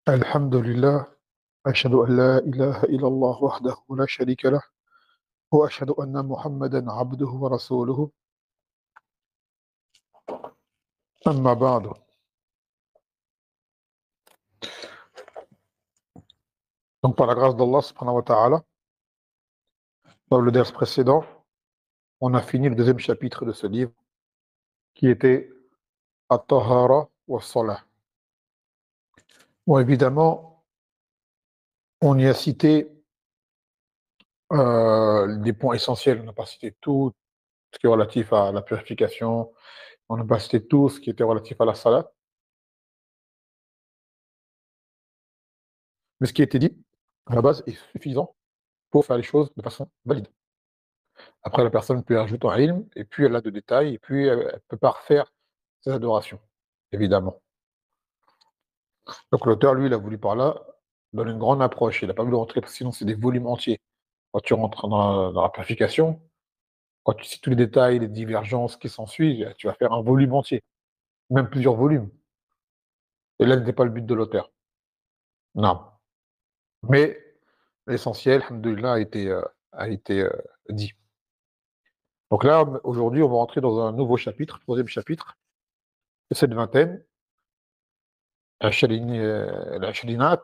الحمد لله. أشهد أن لا إله إلا الله وحده لا شريك له وأشهد أن محمدا عبده ورسوله أما بعد. Donc par la grâce d'Allah subhanahu wa ta'ala, dans le ders précédent, on a fini le deuxième chapitre de ce livre qui était At-Tahara wa Salah. Bon, évidemment, on y a cité des points essentiels. On n'a pas cité tout ce qui est relatif à la purification, on n'a pas cité tout ce qui était relatif à la salat. Mais ce qui a été dit, à la base, est suffisant pour faire les choses de façon valide. Après, la personne peut ajouter un ilm, et puis elle a de détails, et puis elle peut parfaire ses adorations, évidemment. Donc l'auteur, lui, il a voulu par là donner une grande approche. Il n'a pas voulu rentrer, parce que sinon c'est des volumes entiers. Quand tu rentres dans la purification, quand tu sais tous les détails, les divergences qui s'ensuivent, tu vas faire un volume entier, même plusieurs volumes. Et là, ce n'était pas le but de l'auteur. Non. Mais l'essentiel, alhamdoulilah, a été dit. Donc là, aujourd'hui, on va rentrer dans un nouveau chapitre, troisième chapitre, de cette vingtaine, l'Ashrinat,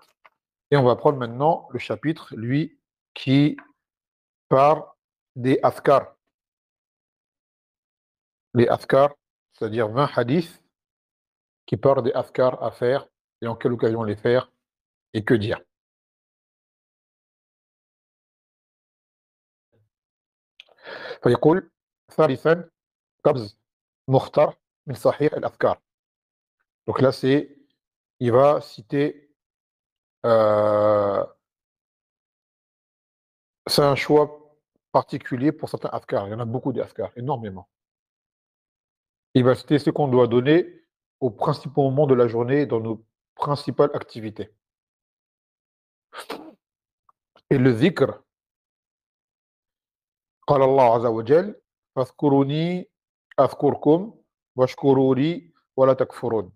et on va prendre maintenant le chapitre, lui, qui parle des Afkar. Les Afkar, c'est-à-dire 20 hadiths qui parlent des Afkar à faire et en quelle occasion les faire et que dire. فيقول ثالثا قبض مختار من صحيح الأفكار. Donc là, il va citer, c'est un choix particulier pour certains Afkar. Il y en a beaucoup d'Afkar, énormément. Il va citer ce qu'on doit donner aux principaux moments de la journée dans nos principales activités. Et le zikr, قال الله عز وجل فاذكروني أذكركم واشكروا لي ولا تكفرون.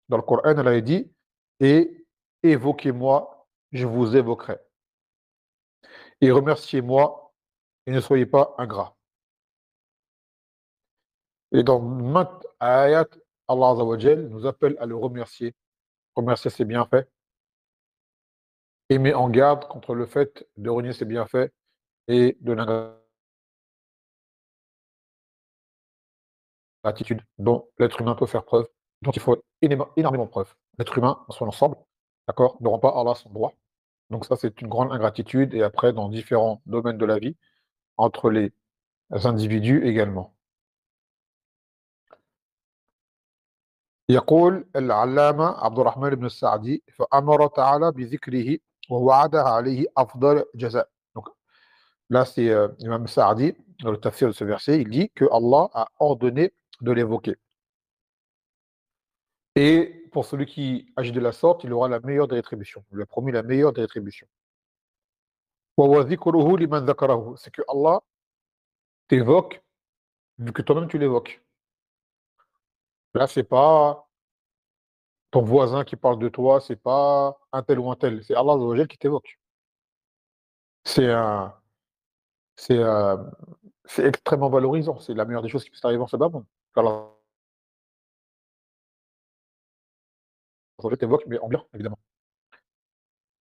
Dans le Coran, elle a dit et évoquez-moi, je vous évoquerai. Et remerciez-moi et ne soyez pas ingrats. Et dans maintes ayat, Allah Azza wa Jal nous appelle à le remercier. Remercier ses bienfaits. Et met en garde contre le fait de renier ses bienfaits et de l'ingratitude dont l'être humain peut faire preuve, dont il faut énormément preuve. L'être humain, dans son ensemble, d'accord, ne rend pas Allah son droit. Donc ça, c'est une grande ingratitude. Et après, dans différents domaines de la vie, entre les individus également. يقول العلامة عبد الرحمن بن السعدي فأمر تعالى بذكره ووعدها عليه أفضل جزاء. Donc là, c'est Imam Sa'di, dans le tafsir de ce verset, il dit que Allah a ordonné de l'évoquer. Et pour celui qui agit de la sorte, il aura la meilleure des rétributions. Il lui a promis la meilleure des rétributions. وَهُوَ ذِكْرُهُ لِمَنْ ذَكَرَهُ. C'est que Allah t'évoque, vu que toi-même tu l'évoques. Là, c'est pas ton voisin qui parle de toi, c'est pas un tel ou un tel, c'est Allah Azza wa Jal qui t'évoque. C'est un, c'est, c'est extrêmement valorisant, c'est la meilleure des choses qui puisse arriver en ce bas monde. Allah Azza wa Jal t'évoque, mais en bien, évidemment.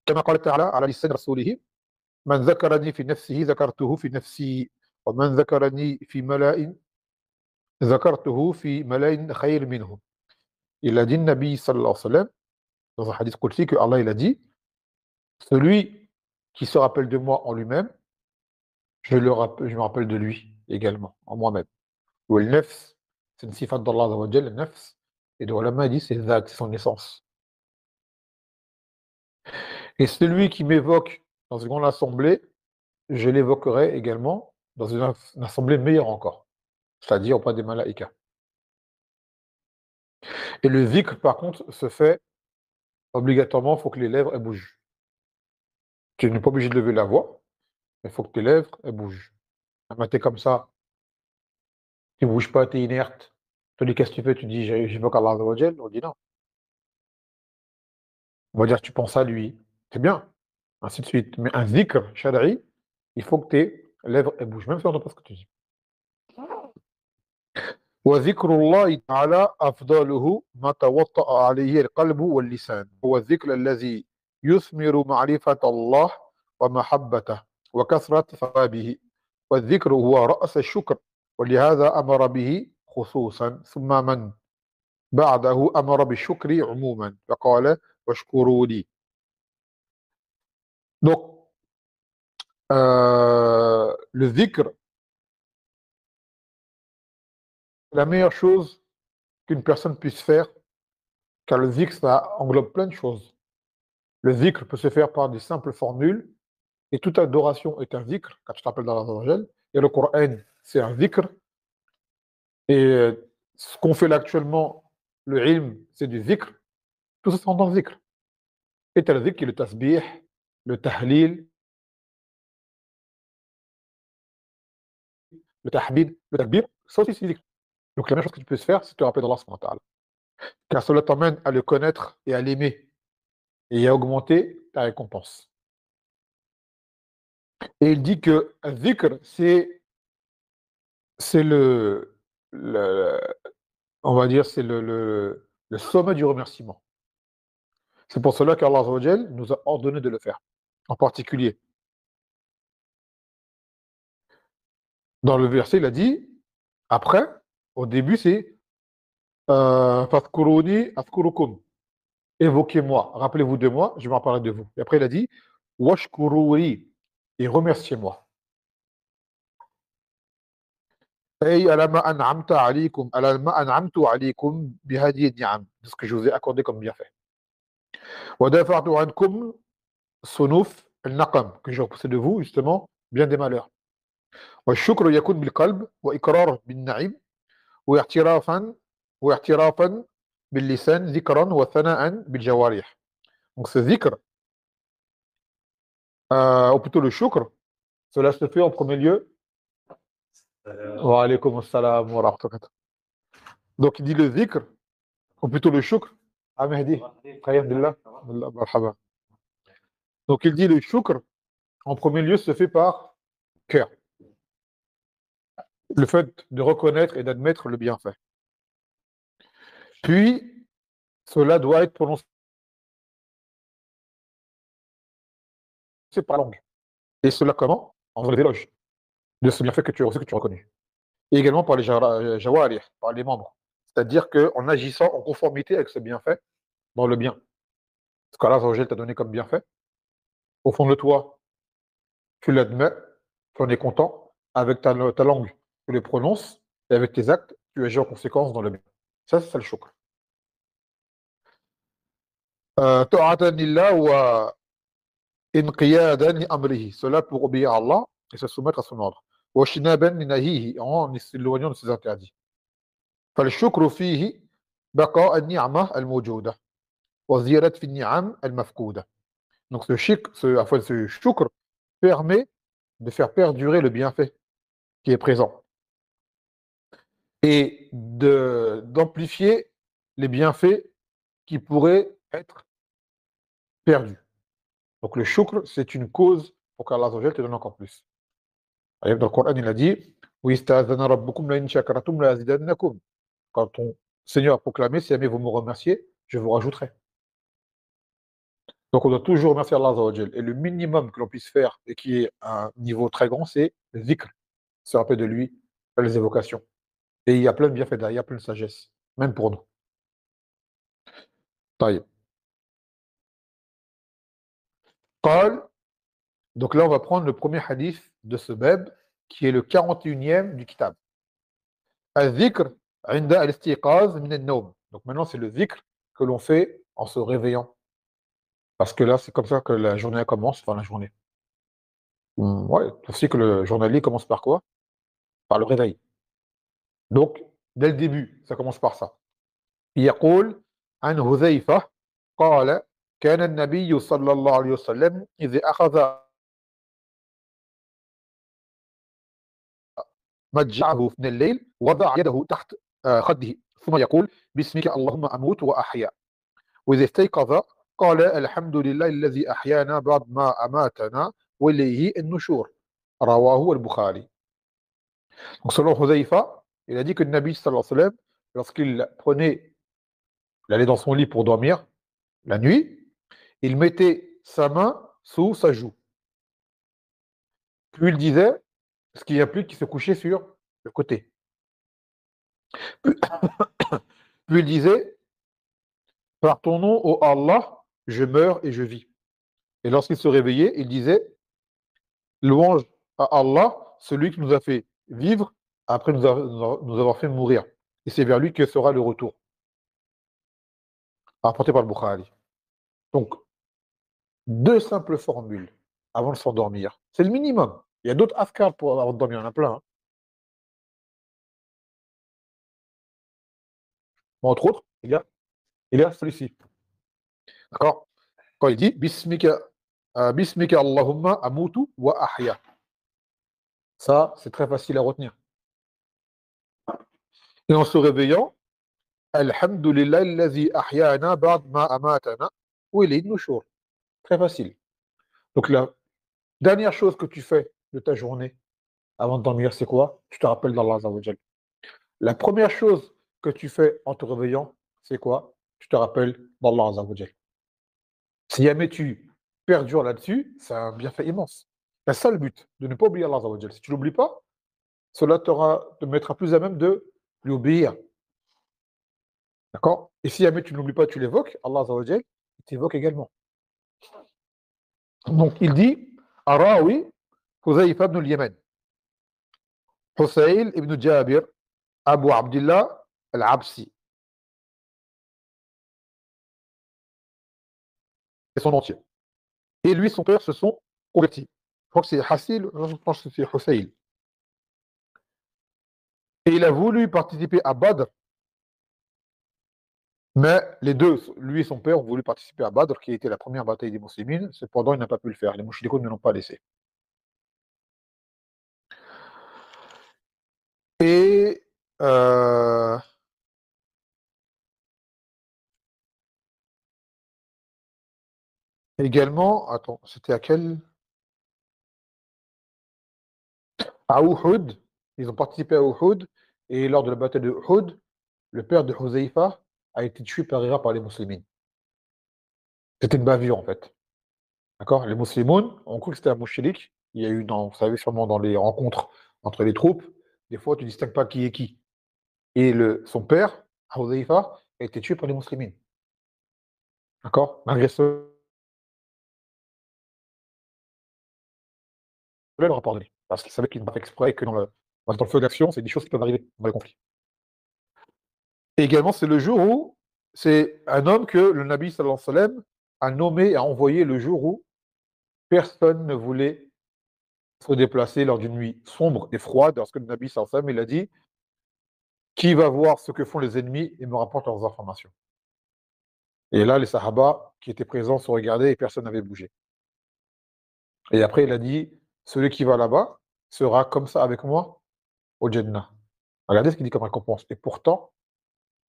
كما قال تعالى على لسان رسوله من ذكرني في نفسه ذكرته في نفسي ومن ذكرني في ملأ ذكرته في ملأ خير منه. Il a dit Nabi sallallahu alayhi wa sallam dans un hadith qudsi que Allah il a dit celui qui se rappelle de moi en lui-même, je me rappelle de lui également, en moi-même. Ou le nefs, c'est une sifat d'Allah Azza wa Jal, le nefs, et de ulama dit c'est zat, c'est son essence. Et celui qui m'évoque dans une grande assemblée, je l'évoquerai également dans une assemblée meilleure encore, c'est-à-dire auprès des malaïkas. Et le zikr, par contre, se fait obligatoirement, il faut que les lèvres elles bougent. Tu n'es pas obligé de lever la voix, mais il faut que tes lèvres elles bougent. Ah, t'es comme ça, tu ne bouges pas, tu es inerte. Tu te dis, qu'est-ce que tu fais? Tu dis, j'évoque Allah Azza wa Jal. On dit non. On va dire tu penses à lui, c'est bien, ainsi de suite. Mais un zikr shad'i, il faut que tes lèvres elles bougent, même si on n'entend pas ce que tu dis. وذكر الله تعالى أفضله ما توطأ عليه القلب واللسان هو الذكر الذي يثمر معرفة الله ومحبته وكثرة ثوابه والذكر هو رأس الشكر ولهذا أمر به خصوصا ثم من بعده أمر بالشكر عموما فقال واشكروا لي. Donc, le dhikr, la meilleure chose qu'une personne puisse faire, car le dhikr, ça englobe plein de choses. Le dhikr peut se faire par des simples formules, et toute adoration est un dhikr, quand tu t'appelles dans la et le Coran, c'est un dhikr, et ce qu'on fait là actuellement, le ilm, c'est du dhikr, tout ça c'est dans le dhikr. Et tu as le dhikr qui est le tasbih, le tahlil, le tahbid, le takbir, ça aussi c'est dhikr. Donc la meilleure chose que tu peux se faire, c'est te rappeler d'Allah subhanahu wa ta'ala. Car cela t'emmène à le connaître et à l'aimer, et à augmenter ta récompense. Et il dit que un dhikr, c'est le, on va dire, c'est le sommet du remerciement. C'est pour cela qu'Allah Azza wa Jal nous a ordonné de le faire, en particulier. Dans le verset, il a dit, après, au début, c'est Fadhkuruni adhkurukum. Évoquez-moi, rappelez-vous de moi, je vais en parler de vous. Et après, il a dit Washkururi, et remerciez-moi. Ay alama an'amta alaykum, alama an'amtu alaykum bihadi ni'am, de ce que je vous ai accordé comme bienfait. Wa dafa'tu ankum sunuf al-naqam, que j'ai repoussé de vous, justement, bien des malheurs. والشكر يكون بالقلب وإقرار بالنعيم واعترافا واعترافا باللسان ذكرا وثناء بالجوارح. Donc ce dhikr, ou plutôt le shukr, cela se fait en premier lieu. Wa alaykum assalam wa rahmatullah. Donc il dit le dhikr, ou plutôt le shukr. Ah Mehdi, alhamdulillah, marhaba. Donc il dit le shukr, en premier lieu, se fait par cœur. Le fait de reconnaître et d'admettre le bienfait. Puis, cela doit être prononcé par la langue. Et cela comment? En faisant des éloges de ce bienfait que tu as reçu, que tu reconnais. Et également par les jawarih, par les membres. C'est-à-dire qu'en agissant en conformité avec ce bienfait, dans le bien. Ce qu'Allah Azza wa Jal t'a donné comme bienfait, au fond de toi, tu l'admets, tu en es content, avec ta langue, tu le prononces, et avec tes actes, tu agis en conséquence dans le bien. Ça, c'est ça le shukr. Ta'atan lillah wa inqiyadan li amrihi. Cela pour obéir à Allah et se soumettre à son ordre. Wa shinaban li nahihi, en s'éloignant de ses interdits. فالشكر فيه بقاء النعمة الموجودة وزيادة في النعم المفقودة. Donc ce shukr permet de faire perdurer le bienfait qui est présent et d'amplifier les bienfaits qui pourraient être perdus. Donc le shukr, c'est une cause pour qu'Allah Azza wa Jal te donne encore plus. Dans le Coran, il a dit وَإِسْتَأْذَنَ رَبُّكُمْ لَئِنْ شَكَرْتُمْ لَأَزِيدَنَّكُمْ. Quand ton Seigneur a proclamé, si jamais vous me remerciez, je vous rajouterai. Donc on doit toujours remercier Allah Azza wa Jal. Et le minimum que l'on puisse faire, et qui est un niveau très grand, c'est le zikr. Se rappeler de lui, faire les évocations. Et il y a plein de bienfaits derrière, il y a plein de sagesse, même pour nous. طيب. قال, donc là on va prendre le premier hadith de ce bab, qui est le 41e du kitab. Al-dhikr عند الاستيقاظ من النوم. Donc maintenant c'est le dhikr que l'on fait en se réveillant. Parce que là c'est comme ça que la journée commence, enfin la journée. Ouais, aussi que le journalier commence par quoi? Par le réveil. Donc dès le début, ça commence par ça. يقول عن هذيفة قال كان النبي صلى الله عليه وسلم إذا أخذ مضجعه من الليل وضع يده تحت خده ثم يقول باسمك اللهم أموت وأحيا وإذا استيقظ قال الحمد لله الذي أحيانا بعد ما أماتنا وإليه النشور رواه البخاري. Donc selon Hudhayfa, il a dit que le Nabi sallallahu alayhi wa sallam, lorsqu'il prenait, il allait dans son lit pour dormir la nuit, il mettait sa main sous sa joue. Puis il disait, ce qui implique qu'il se couchait sur le côté. Puis, puis il disait, par ton nom, ô Allah, je meurs et je vis. Et lorsqu'il se réveillait, il disait, louange à Allah, celui qui nous a fait vivre après nous avoir fait mourir. Et c'est vers lui que sera le retour. Rapporté par le Bukhari. Donc, deux simples formules avant de s'endormir. C'est le minimum. Il y a d'autres afkars pour avant de dormir, il y en a plein, hein. Mais entre autres, il y a celui-ci. D'accord? Quand il dit Bismika, Bismika Allahumma amutu wa ahya. Ça, c'est très facile à retenir. Et en se réveillant, Alhamdulillah allazi ahyana ba'd ma amatana wa ilayhi nushur. Très facile. Donc la dernière chose que tu fais de ta journée avant de dormir, c'est quoi? Tu te rappelles d'Allah Azza wa Jal. La première chose que tu fais en te réveillant, c'est quoi? Tu te rappelles d'Allah Azza wa Jal. Si jamais tu perdures là-dessus, c'est un bienfait immense. C'est ça le but, de ne pas oublier Allah Azza wa Jal. Si tu ne l'oublies pas, cela te mettra plus à même de lui obéir. D'accord? Et si jamais tu ne l'oublies pas, tu l'évoques, Allah Azza wa Jal, il t'évoque également. Donc il dit Arawi Huzayfa ibn al-Yaman, Husayl ibn Jabir, Abu Abdullah al-Absi. C'est son entier. Et lui, son père se sont convertis. Je crois que c'est Hassil, je pense que c'est Husayl. Et il a voulu participer à Badr, mais les deux, lui et son père, ont voulu participer à Badr, qui était la première bataille des musulmans. Cependant, il n'a pas pu le faire. Les mouchidikoun ne l'ont pas laissé. Et également, attends, c'était à quel? À Uhud. Ils ont participé à Uhud. Et lors de la bataille de Uhud, le père de Huzaifa a été tué par erreur par les musulmans. C'était une bavure, en fait. D'accord? Les musulmans ont cru que c'était un mouchilik. Il y a eu, vous savez, sûrement dans les rencontres entre les troupes, des fois, tu ne distingues pas qui est qui. Et son père, Huzaifa, a été tué par les musulmans. D'accord? Malgré cela, il leur a pardonné. Parce qu'il savait qu'il n'a pas fait exprès et que dans le feu d'action, c'est des choses qui peuvent arriver dans les conflits. Et également, c'est le jour où c'est un homme que le Nabi sallallahu alayhi wa sallam a nommé et a envoyé le jour où personne ne voulait se déplacer lors d'une nuit sombre et froide, lorsque le Nabi sallallahu alayhi wa sallam, il a dit qui va voir ce que font les ennemis et me rapporte leurs informations. Et là, les Sahaba qui étaient présents se regardaient et personne n'avait bougé. Et après, il a dit celui qui va là-bas sera comme ça avec moi au Jannah. Regardez ce qu'il dit comme récompense. Et pourtant,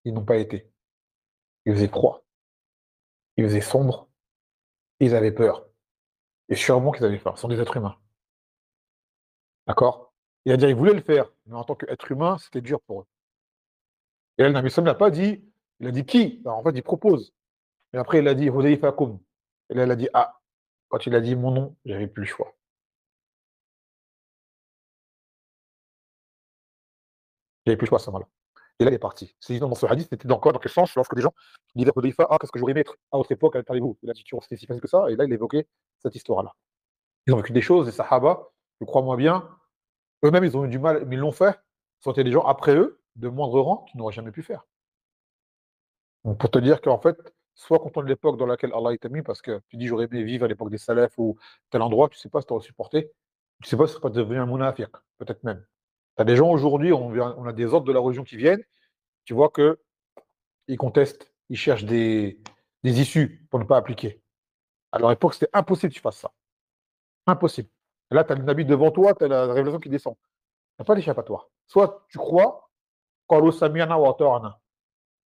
ils n'ont pas été. Il faisait froid, il faisait sombre, ils avaient peur. Et sûrement qu'ils avaient faim. Ce sont des êtres humains. D'accord? C'est-à-dire, ils voulaient le faire, mais en tant qu'être humain, c'était dur pour eux. Et là, le Nabi Sallam n'a pas dit, il a dit qui? Alors, en fait, il propose. Et après, il a dit Hudayfa Koum. Et là, il a dit ah. Quand il a dit mon nom, j'avais plus le choix. J'avais plus le choix à ce moment-là. Et là, il est parti. C'est dans ce hadith, c'était encore dans quel sens lorsque des gens disaient Hudayfa, ah, qu'est-ce que j'aurais aimé être à votre époque, parlez-vous. Il a dit tu c'était si facile que ça. Et là, il évoquait cette histoire-là. Ils ont vécu des choses, les Sahaba, je crois moi bien, eux-mêmes, ils ont eu du mal, mais ils l'ont fait. C'était des gens après eux, de moindre rang, qui n'auraient jamais pu faire. Donc pour te dire qu'en fait, sois content de l'époque dans laquelle Allah t'a mis, parce que tu dis j'aurais aimé vivre à l'époque des salafs ou tel endroit, tu sais pas si tu aurais supporté, tu sais pas si tu serais pas devenu un munafiq, peut-être même. Tu as des gens aujourd'hui, on a des ordres de la religion qui viennent, tu vois que ils contestent, ils cherchent des issues pour ne pas appliquer. À leur époque, c'était impossible que tu fasses ça. Impossible. Et là, tu as le Nabi devant toi, tu as la révélation qui descend. Tu n'as pas d'échappatoire. Soit tu crois, Qalu sami'na wa ata'na.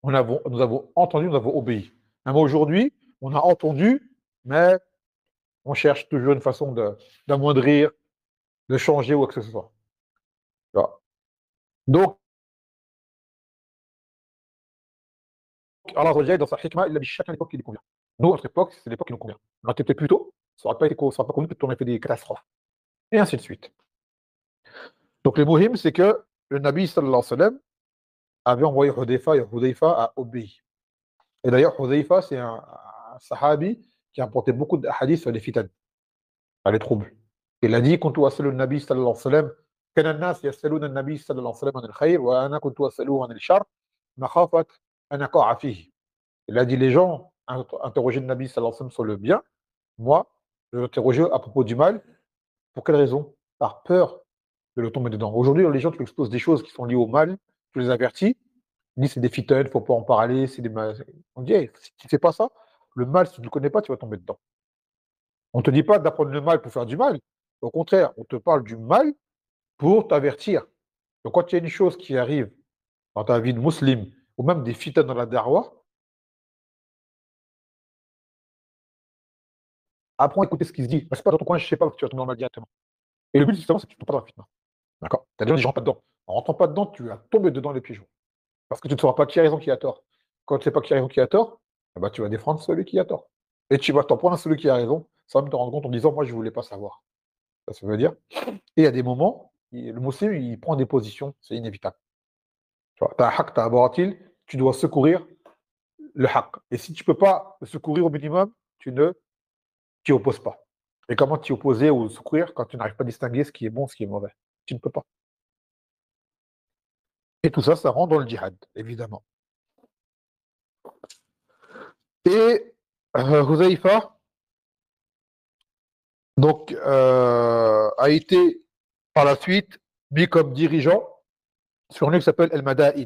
Nous avons entendu, nous avons obéi. Même aujourd'hui, on a entendu, mais on cherche toujours une façon d'amoindrir, de changer ou quoi que ce soit. Tu vois. Donc, Allah Azza wa Jalla, dans sa hikmah, il a mis chacun l'époque qui lui convient. Nous, à notre époque, c'est l'époque qui nous convient. On aurait été peut-être plus tôt, ça n'aurait pas été, ça aurait pas convenu, peut-être qu'on aurait fait des catastrophes. Et ainsi de suite. Donc, le muhim, c'est que le Nabi sallallahu alayhi wa sallam avait envoyé Hudayfa et Hudayfa a obéi. Et d'ailleurs, Hudayfa, c'est un sahabi qui a apporté beaucoup de hadiths sur les fitan, les troubles. Il a dit: "Kuntu as'alu an-nabi sallallahu alayhi wa sallam, kana an-nas yas'aluna an-nabi sallallahu alayhi wa sallam an al-khayr, wa ana kuntu as'aluhu an al-sharr, makhafat an aqa'a fihi." Il a dit: les gens interrogeaient le Nabi sallallahu alayhi wa sallam sur le bien, moi, je l'interrogeais à propos du mal. Pour quelle raison? Par peur de le tomber dedans. Aujourd'hui, les gens, tu leur exposes des choses qui sont liées au mal, tu les avertis, ils disent: c'est des fitnes, faut pas en parler, c'est des mal. On dit: hey, si tu ne fais pas ça, le mal, si tu ne le connais pas, tu vas tomber dedans. On ne te dit pas d'apprendre le mal pour faire du mal. Au contraire, on te parle du mal pour t'avertir. Donc, quand il y a une chose qui arrive dans ta vie de musulman, ou même des fitnes dans la darwa, apprends à écouter ce qui se dit. C'est pas dans ton coin, je sais pas, que tu vas tomber dans le mal directement. Et le but, justement, c'est que tu ne tombes pas dans la fitna. D'accord? Tu as des gens qui rentrent pas dedans. En rentrant pas dedans, tu vas tomber dedans les pieds joints. Parce que tu ne sauras pas qui a raison, qui a tort. Quand tu ne sais pas qui a raison, qui a tort, eh ben, tu vas défendre celui qui a tort. Et tu vas t'en prendre à celui qui a raison, sans même te rendre compte en disant: moi, je ne voulais pas savoir. Ça veut dire. Et il y a des moments, le musulman, il prend des positions, c'est inévitable. Tu as un haq, tu as un baratil, tu dois secourir le haq. Et si tu ne peux pas le secourir au minimum, tu ne t'y opposes pas. Et comment t'y opposer ou secourir quand tu n'arrives pas à distinguer ce qui est bon, ce qui est mauvais? Tu ne peux pas. Et tout ça, ça rentre dans le djihad, évidemment. Et Huzaifa, donc, a été par la suite mis comme dirigeant sur une île qui s'appelle El Madain. Je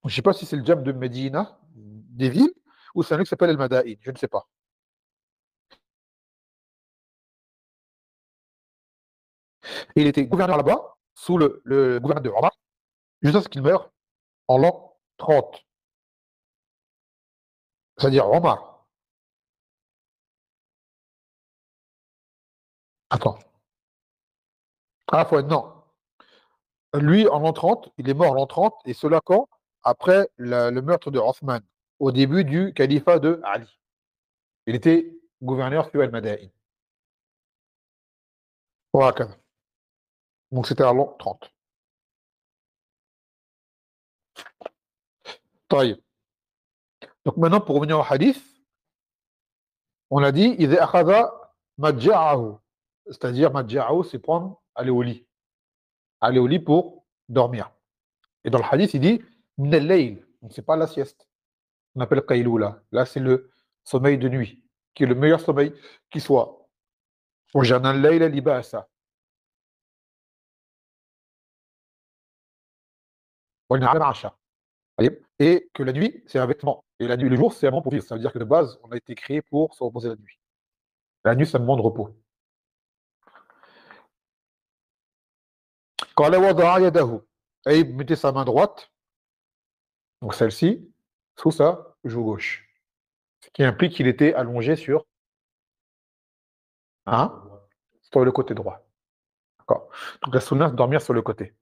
ne sais pas si c'est le djam de Medina, des villes, ou c'est un lieu qui s'appelle El Madain, je ne sais pas. Et il était gouverneur là-bas, sous le gouverneur de Omar, jusqu'à ce qu'il meure en l'an 30. C'est-à-dire Omar. Attends. À la fois, non. Lui, en l'an 30, il est mort en l'an 30, et cela quand? Après le meurtre de Othman, au début du califat de Ali. Il était gouverneur sur El Madain. Voilà. Donc c'était à l'an 30. طيب. Donc maintenant, pour revenir au hadith, on a dit: إذا أخذ مضجعه. C'est-à-dire, مضجعه, c'est prendre, aller au lit. Aller au lit pour dormir. Et dans le hadith, il dit: من الليل. Donc c'est pas la sieste. On appelle qaïloula. Là, c'est le sommeil de nuit, qui est le meilleur sommeil qui soit. وجعلنا الليل لباسا والنهار معاشا. Et que la nuit, c'est un vêtement. Et la nuit, le jour, c'est un moment pour vivre. Ça veut dire que de base, on a été créé pour se reposer la nuit. La nuit, c'est un moment de repos. قال وضع يده. Et il mettait sa main droite, donc celle-ci, sous sa joue gauche. Ce qui implique qu'il était allongé hein, sur le côté droit. D'accord. Donc la sunna, c'est de dormir sur le côté.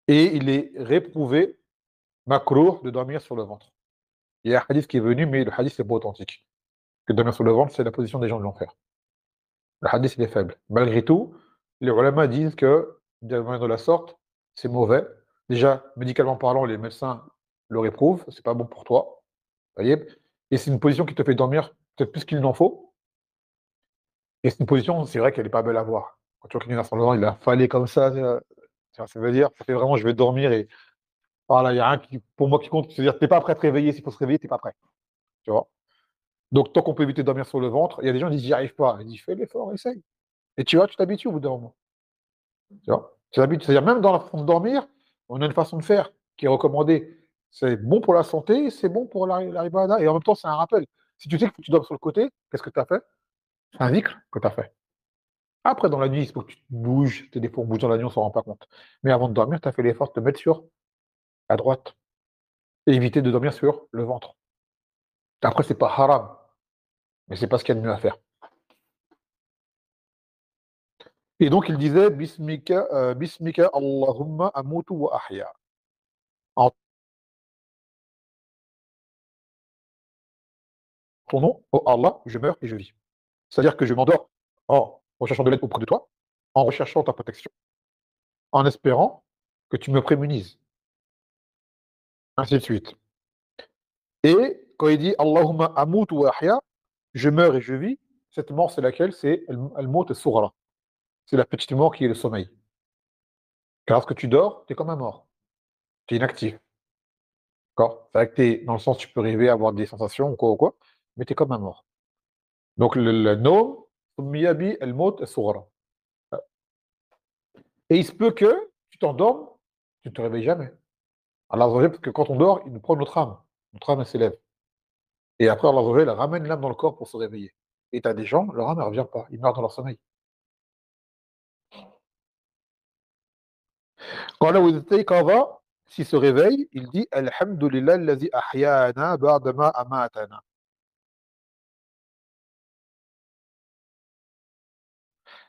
Et il est réprouvé, makrouh, de dormir sur le ventre. Il y a un hadith qui est venu, mais le hadith n'est pas authentique. Que dormir sur le ventre, c'est la position des gens de l'enfer. Le hadith, il est faible. Malgré tout, les ulama disent que dormir de la sorte, c'est mauvais. Déjà, médicalement parlant, les médecins le réprouvent, c'est pas bon pour toi. Voyez. Et c'est une position qui te fait dormir peut-être plus qu'il n'en faut. Et c'est une position, c'est vrai qu'elle n'est pas belle à voir. Quand tu vois quelqu'un sur le ventre, il a fallu comme ça veut dire, ça fait vraiment, je vais dormir et voilà, il y a rien qui, pour moi qui compte, c'est-à-dire, t'es pas prêt à te réveiller, s'il faut se réveiller, t'es pas prêt. Tu vois. Donc, tant qu'on peut éviter de dormir sur le ventre, il y a des gens qui disent: j'y arrive pas. Ils disent: fais l'effort, essaye. Et tu vois, tu t'habitues au bout d'un moment. Tu vois. Tu t'habitues. C'est-à-dire, même dans la façon de dormir, on a une façon de faire qui est recommandée. C'est bon pour la santé, c'est bon pour la ibada, et en même temps, c'est un rappel. Si tu sais qu'il faut que tu dormes sur le côté, qu'est-ce que tu as fait? C'est un zikr que tu as fait. Après, dans la nuit, il faut que tu te bouges. Des fois, on bouge dans la nuit, on ne s'en rend pas compte. Mais avant de dormir, tu as fait l'effort de te mettre sur à droite et éviter de dormir sur le ventre. Après, c'est pas haram, mais c'est pas ce qu'il y a de mieux à faire. Et donc, il disait Bismika, Bismika Allahumma amutu wa ahya. En ton nom, oh Allah, je meurs et je vis. C'est-à-dire que je m'endors en recherchant de l'aide auprès de toi, en recherchant ta protection, en espérant que tu me prémunises, ainsi de suite. Et quand il dit Allahumma amutu wa ahya, je meurs et je vis, cette mort, c'est laquelle? C'est al-maut al-sughra. C'est la petite mort qui est le sommeil. Car lorsque tu dors, tu es comme un mort. Tu es inactif. D'accord? C'est vrai que tu dans le sens, tu peux rêver, avoir des sensations ou quoi, mais tu es comme un mort. Donc le nawm, summiya bi al-maut as-sughra. Et il se peut que tu t'endormes, tu ne te réveilles jamais. Allah Azza wa Jalla, parce que quand on dort, il nous prend notre âme. Notre âme, elle s'élève. Et après, Allah Azza wa Jalla ramène l'âme dans le corps pour se réveiller. Et tu as des gens, leur âme ne revient pas. Ils meurent dans leur sommeil. قال وإذا استيقظ, s'il se réveille, il dit Alhamdulillah allazi ahyana ba'dama amatana.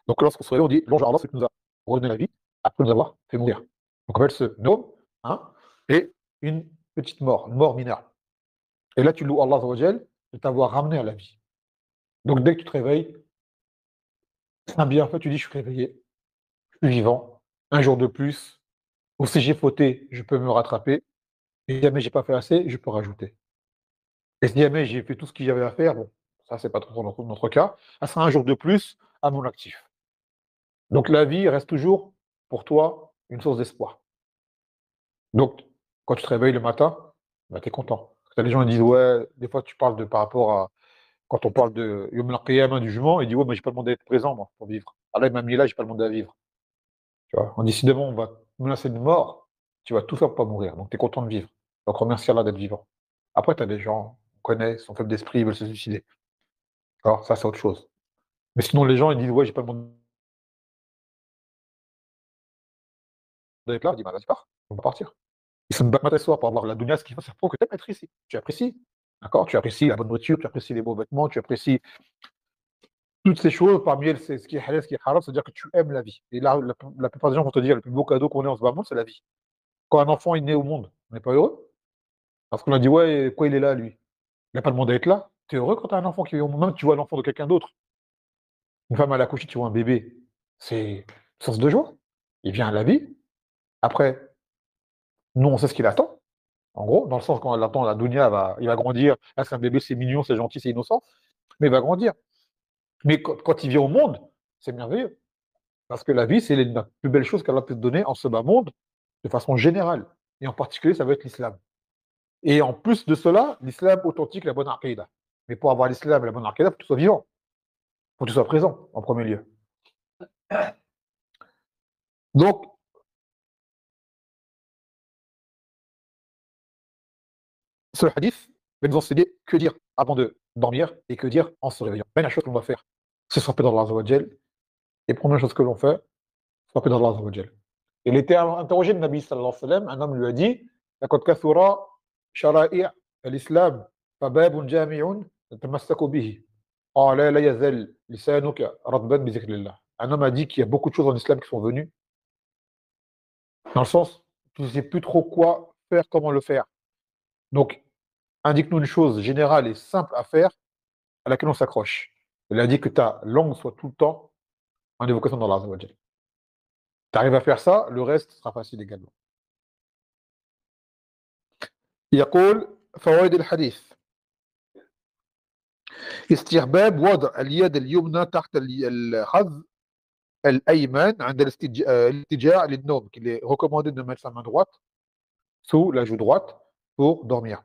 Donc lorsqu'on se réveille, on dit louange à Allah, c'est qui nous a redonné la vie après nous avoir fait mourir. Donc en fait, ce nom hein, est une petite mort, une mort mineure. Et là, tu loues Allah Azza wa Jal de t'avoir ramené à la vie. Donc dès que tu te réveilles, c'est un bienfait, tu dis je suis réveillé, je suis vivant, un jour de plus, ou si j'ai fauté, je peux me rattraper, et si jamais j'ai pas fait assez, je peux rajouter. Et si jamais j'ai fait tout ce qu'il y avait à faire, bon, ça c'est pas trop notre cas, ça sera un jour de plus à mon actif. Donc la vie reste toujours pour toi une source d'espoir. Donc quand tu te réveilles le matin, bah, tu es content. Parce que les gens ils disent ouais, des fois tu parles de par rapport à quand on parle de Yom al-Qiyamah du jugement, ils disent ouais, mais j'ai pas demandé d'être présent moi pour vivre. Allah il m'a mis là, j'ai pas demandé à vivre. Tu vois, on décidément on va te menacer de mort, tu vas tout faire pour pas mourir. Donc tu es content de vivre. Donc remercie Allah d'être vivant. Après tu as des gens, on connaît, ils sont faibles d'esprit, ils veulent se suicider. Alors ça c'est autre chose. Mais sinon, les gens, ils disent: «Ouais, j'ai pas demandé d'être là». Je dis: «Bah, vas-y, pars, on va partir». Ils se battent matin et soir pour avoir la dunya, ce qu'il faut, c'est pour que tu aimes être ici. Tu apprécies, d'accord? Tu apprécies la bonne nourriture, tu apprécies les beaux vêtements, tu apprécies toutes ces choses. Parmi elles, c'est ce qui est halal, ce qui est haram, c'est-à-dire que tu aimes la vie. Et là, la plupart des gens vont te dire: «Le plus beau cadeau qu'on ait en ce bas monde, c'est la vie». Quand un enfant est né au monde, on n'est pas heureux? Parce qu'on a dit: «Ouais, pourquoi il est là, lui? Il a pas demandé à être là». Tu es heureux quand tu as un enfant qui est au monde, même tu vois l'enfant de quelqu'un d'autre. Une femme, elle a accouché, tu vois un bébé, c'est une source de joie. Il vient à la vie. Après, nous, on sait ce qu'il attend. En gros, dans le sens quand elle attend la Dounia, il va grandir. Là, c'est un bébé, c'est mignon, c'est gentil, c'est innocent, mais il va grandir. Mais quand il vient au monde, c'est merveilleux. Parce que la vie, c'est la plus belle chose qu'Allah peut te donner en ce bas monde, de façon générale. Et en particulier, ça va être l'islam. Et en plus de cela, l'islam authentique, la bonne aqidah. Mais pour avoir l'islam et la bonne aqidah, il faut que tu sois vivant. Il faut que tu sois présent, en premier lieu. Donc, ce hadith va nous enseigner que dire avant de dormir et que dire en se réveillant. Première chose qu'on va faire, c'est se rappeler d'Allah Azza wa Jal. Et première chose que l'on fait, se rappeler d'Allah Azza wa Jal. Il était interrogé le Nabi sallallahu alayhi wa sallam, un homme lui a dit لقد كثر شرائع الإسلام فباب جامع تتمسك به قال لا يزال لسانك رطبا بذكر الله. Un homme a dit qu'il y a beaucoup de choses en islam qui sont venues, dans le sens, tu ne sais plus trop quoi faire, comment le faire. Donc, indique-nous une chose générale et simple à faire à laquelle on s'accroche. Il a dit que ta langue soit tout le temps en évocation d'Allah Azza wa Jal. Tu arrives à faire ça, le reste sera facile également. يقول فوائد الحديث استحباب وضع اليد اليمنى تحت الخذ الأيمن عند الاتجاع للنوم, qu'il est recommandé de mettre sa main droite sous la joue droite pour dormir.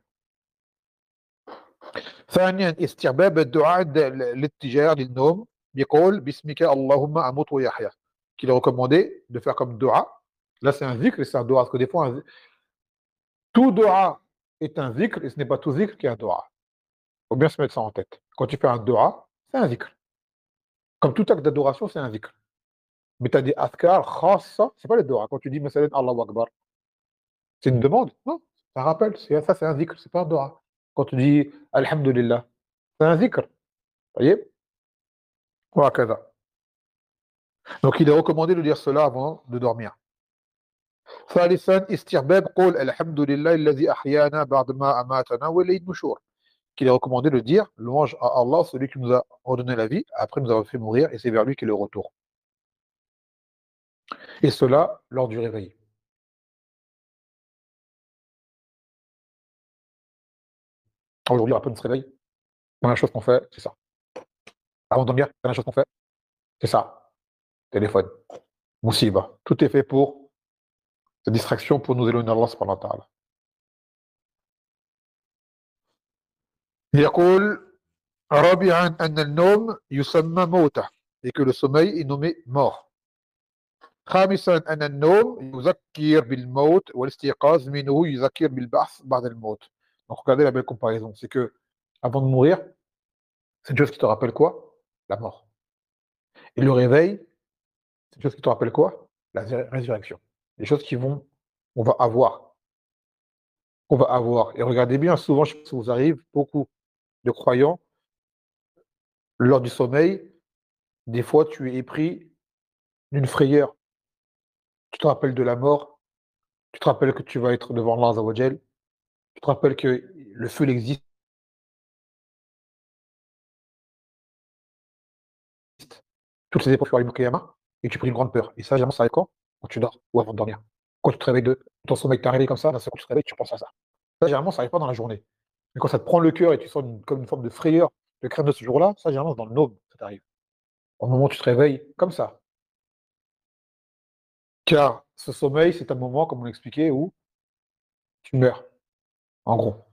ثانيا استحباب الدعاء عند الاتجاع للنوم بيقول بسمك اللهم أموت ويحيى, qu'il est recommandé de faire comme dua. Là c'est un zikr et c'est un dua, parce que des fois tout dua est un zikr et ce n'est pas tout zikr qui est un dua. Il faut bien se mettre ça en tête. Quand tu fais un dua, c'est un zikr. Comme tout acte d'adoration, c'est un zikr. Mais tu as des adhkar khassa, c'est pas les dua. Quand tu dis Masalan Allahu Akbar, c'est une demande? Non, ça rappelle, ça c'est un zikr, c'est pas un dua. quand tu dis Alhamdulillah, c'est un zikr. Voyez? وهكذا. Donc il est recommandé de dire cela avant de dormir. ثالثا استحباب قول الحمد لله الذي أحيانا بعد ما أماتنا وإليه النشور. Qu'il est recommandé de dire louange à Allah, celui qui nous a redonné la vie après nous avoir fait mourir, et c'est vers lui qu'est le retour. Et cela lors du réveil. Aujourd'hui, après on se réveille, la première chose qu'on fait, c'est ça. Avant de dormir, la première chose qu'on fait, c'est ça. Téléphone, musiba. Tout est fait pour cette distraction pour nous éloigner d'Allah subhanahu wa ta'ala. يقول رابعا أن النوم يسمى موتة et que le sommeil est nommé mort. خامسا أن النوم يذكر بالموت والاستيقاظ منه يذكر بالبعث بعد الموت. Donc regardez la belle comparaison, c'est que avant de mourir, c'est une chose qui te rappelle quoi? La mort. Et le réveil, c'est une chose qui te rappelle quoi? La résurrection. Les choses qui vont, on va avoir, qu'on va avoir. Et regardez bien, souvent, je sais pas si ça vous arrive, beaucoup de croyants, lors du sommeil, des fois, tu es épris d'une frayeur. Tu te rappelles de la mort, tu te rappelles que tu vas être devant Allah Azza wa Jal, tu te rappelles que le feu il existe, toutes ces épreuves sur Yawm al-Qiyamah, et tu pries une grande peur. Et ça, généralement, ça arrive quand? Quand tu dors ou avant de dormir. Quand tu te réveilles de ton sommeil, t'es réveillé comme ça, d'un seul coup, tu te réveilles, tu penses à ça. Ça, généralement, ça arrive pas dans la journée. Mais quand ça te prend le cœur et tu sens comme une forme de frayeur, de crainte de ce jour-là, ça, généralement, c'est dans le Naum, ça t'arrive. Au moment où tu te réveilles, comme ça. Car ce sommeil, c'est un moment, comme on l'expliquait, où tu meurs, en gros.